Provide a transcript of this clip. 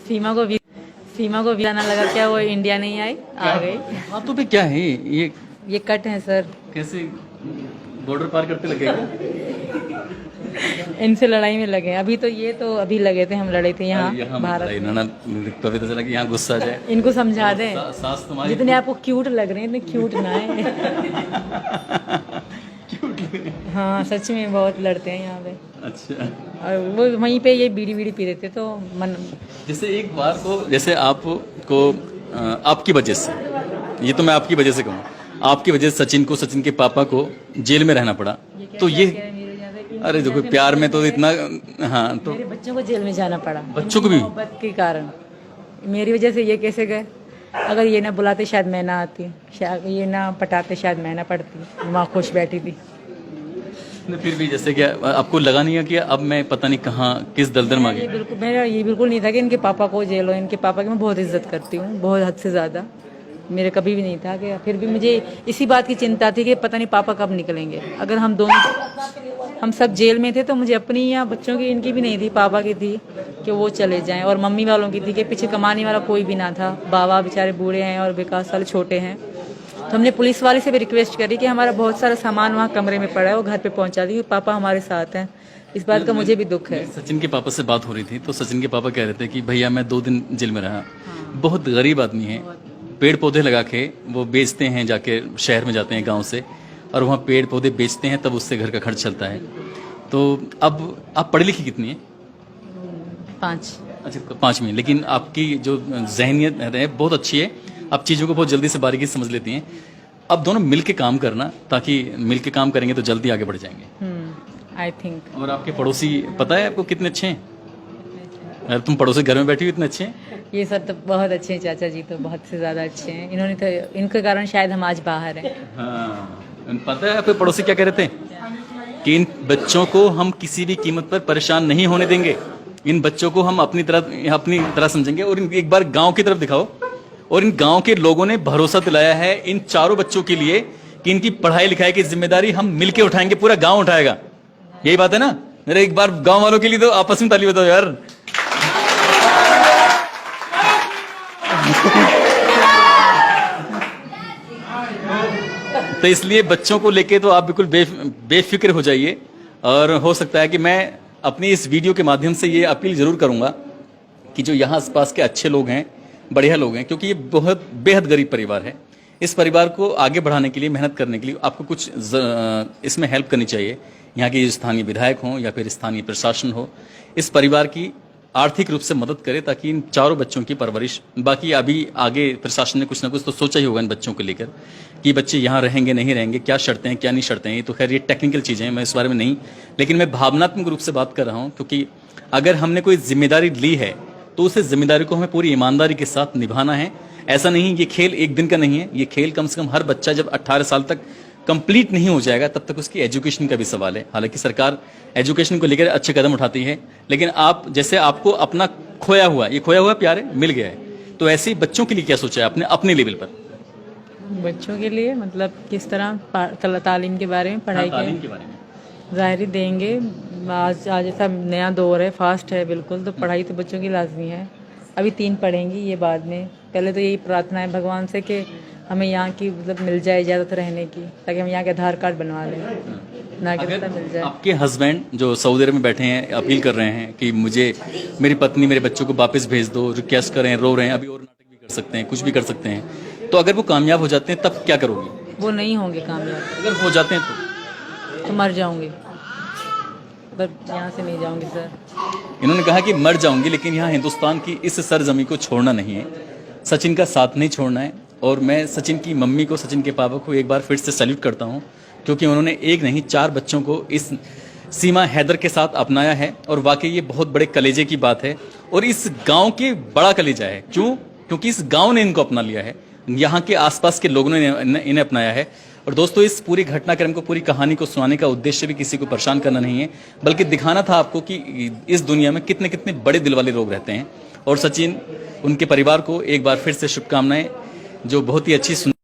सीमा को वीजा ना लगा क्या, वो इंडिया नहीं आई, आ गई। हाथों पे क्या है ये कट है सर। कैसे बॉर्डर पार करते लगेगा? इनसे लड़ाई में लगे हैं। अभी तो ये तो अभी लगे थे, हम लड़े थे यहाँ भारत में। इन्होंने पता चला कि यहाँ गुस्सा आ जाए। इनको समझा दें, सास तुम्हारी जितने आपको क्यूट लग रहे हैं इतने क्यूट ना है। हाँ सच में बहुत लड़ते हैं यहाँ पे। अच्छा, और वो वहीं पे ये बीड़ी बीड़ी पी रहे थे तो मन। जैसे एक बार को जैसे आपको आपकी वजह से, ये तो मैं आपकी वजह से कहूँ, आपकी वजह से सचिन को, सचिन के पापा को जेल में रहना पड़ा, तो ये अरे देखो प्यार में तो इतना, हाँ तो मेरे बच्चों को जेल में जाना पड़ा, बच्चों को भी मोहब्बत के कारण। मेरी वजह से ये कैसे गए? अगर ये ना बुलाते शायद मैं ना आती, शायद ये ना पटाते शायद मैं ना पढ़ती, माँ खुश बैठी थी। फिर भी जैसे कि आपको लगा नहीं है कि अब मैं पता नहीं कहाँ किस दलदल में आ गई? मेरा ये बिल्कुल नहीं था कि इनके पापा को जेल हो। इनके पापा की मैं बहुत इज्जत करती हूँ, बहुत हद से ज़्यादा। मेरे कभी भी नहीं था कि, फिर भी मुझे इसी बात की चिंता थी कि पता नहीं पापा कब निकलेंगे। अगर हम सब जेल में थे तो मुझे अपनी या बच्चों की, इनकी भी नहीं थी, पापा की थी कि वो चले जाएं, और मम्मी वालों की थी कि पीछे कमाने वाला कोई भी ना था। बाबा बेचारे बूढ़े हैं और विकास वाले छोटे हैं। तो हमने पुलिस वाले से भी रिक्वेस्ट करी कि हमारा बहुत सारा सामान वहाँ कमरे में पड़ा है, वो घर पे पहुँचा दी। पापा हमारे साथ हैं, इस बात का मुझे भी दुख है। सचिन के पापा से बात हो रही थी तो सचिन के पापा कह रहे थे कि भैया मैं 2 दिन जेल में रहा, बहुत गरीब आदमी है, पेड़ पौधे लगा के वो बेचते हैं, जाके शहर में जाते हैं गांव से, और वहाँ पेड़ पौधे बेचते हैं, तब उससे घर का खर्च चलता है। तो अब आप पढ़ी लिखी कितनी है? 5। अच्छा 5 में, लेकिन आपकी जो जहनियत है बहुत अच्छी है, आप चीज़ों को बहुत जल्दी से बारीकी से समझ लेती हैं। अब दोनों मिल के काम करना, ताकि मिल के काम करेंगे तो जल्दी आगे बढ़ जाएंगे। I think. और आपके पड़ोसी पता है आपको कितने अच्छे हैं? अरे तुम पड़ोसी घर में बैठी हुई इतने अच्छे हैं। ये सब तो बहुत अच्छे हैं, चाचा जी तो बहुत से ज़्यादा अच्छे हैं। इन्होंने तो, इनके कारण शायद हम आज बाहर हैं। हाँ, पता है आपके पड़ोसी क्या कह रहे थे कि इन बच्चों को हम किसी भी कीमत पर परेशान नहीं होने देंगे, इन बच्चों को हम अपनी तरह समझेंगे। और एक बार गांव की तरफ दिखाओ, और इन गांव के लोगों ने भरोसा दिलाया है इन चारों बच्चों के लिए कि इनकी पढ़ाई लिखाई की जिम्मेदारी हम मिलके उठाएंगे, पूरा गांव उठाएगा। यही बात है ना? मेरे एक बार गांव वालों के लिए तो आपस में ताली बताओ यार। तो इसलिए बच्चों को लेके तो आप बिल्कुल बेफिक्र हो जाइए। और हो सकता है कि मैं अपनी इस वीडियो के माध्यम से ये अपील जरूर करूंगा कि जो यहाँ आसपास के अच्छे लोग हैं, बढ़िया लोग हैं, क्योंकि ये बहुत बेहद गरीब परिवार है, इस परिवार को आगे बढ़ाने के लिए, मेहनत करने के लिए आपको कुछ इसमें हेल्प करनी चाहिए। यहाँ के स्थानीय विधायक हों या फिर स्थानीय प्रशासन हो, इस परिवार की आर्थिक रूप से मदद करे ताकि इन चारों बच्चों की परवरिश, बाकी अभी आगे प्रशासन ने कुछ ना कुछ तो सोचा ही होगा इन बच्चों को लेकर कि बच्चे यहाँ रहेंगे नहीं रहेंगे, क्या शर्तें हैं क्या नहीं शर्तें हैं। ये तो खैर ये टेक्निकल चीज़ें हैं, मैं इस बारे में नहीं, लेकिन मैं भावनात्मक रूप से बात कर रहा हूँ। क्योंकि अगर हमने कोई जिम्मेदारी ली है तो उस जिम्मेदारी को हमें पूरी ईमानदारी के साथ निभाना है। ऐसा नहीं, ये खेल एक दिन का नहीं है, ये खेल कम से कम हर बच्चा जब 18 साल तक कंप्लीट नहीं हो जाएगा तब तक उसकी एजुकेशन का भी सवाल है। हालांकि सरकार एजुकेशन को लेकर अच्छे कदम उठाती है, लेकिन आप जैसे आपको अपना खोया हुआ प्यार है, मिल गया है, तो ऐसे ही बच्चों के लिए क्या सोचा है आपने अपने लेवल पर? बच्चों के लिए मतलब किस तरह तालीम के बारे में, पढ़ाई के बारे में ज़ाहिर देंगे। आज ऐसा नया दौर है, फास्ट है बिल्कुल, तो पढ़ाई तो बच्चों की लाजमी है। अभी 3 पढ़ेंगी, ये बाद में। पहले तो यही प्रार्थना है भगवान से कि हमें यहाँ की मतलब मिल जाए इजाज़त रहने की, ताकि हम यहाँ के आधार कार्ड बनवा लें, नागरिकता मिल जाए। आपके हस्बैंड जो सऊदी अरब में बैठे हैं अपील कर रहे हैं कि मुझे मेरी पत्नी मेरे बच्चों को वापस भेज दो, रिक्वेस्ट कर रहे हैं, रो रहे हैं, अभी और नाटक भी कर सकते हैं, कुछ भी कर सकते हैं, तो अगर वो कामयाब हो जाते हैं तब क्या करोगी? वो नहीं होंगे कामयाब। अगर हो जाते हैं तो मर जाऊंगी, पर यहाँ से नहीं जाऊंगी सर। इन्होंने कहा कि मर जाऊंगी, लेकिन यहाँ हिंदुस्तान की इस सरजमी को छोड़ना नहीं है, सचिन का साथ नहीं छोड़ना है। और मैं सचिन की मम्मी को, सचिन के पापा को एक बार फिर से सैल्यूट करता हूँ, क्योंकि उन्होंने एक नहीं 4 बच्चों को इस सीमा हैदर के साथ अपनाया है। और वाकई ये बहुत बड़े कलेजे की बात है, और इस गांव के बड़ा कलेजा है। क्यों? क्योंकि इस गांव ने इनको अपना लिया है, यहाँ के आसपास के लोगों ने इन्हें अपनाया है। और दोस्तों, इस पूरी घटनाक्रम को, पूरी कहानी को सुनाने का उद्देश्य भी किसी को परेशान करना नहीं है, बल्कि दिखाना था आपको कि इस दुनिया में कितने कितने बड़े दिल वाले लोग रहते हैं। और सचिन, उनके परिवार को एक बार फिर से शुभकामनाएं, जो बहुत ही अच्छी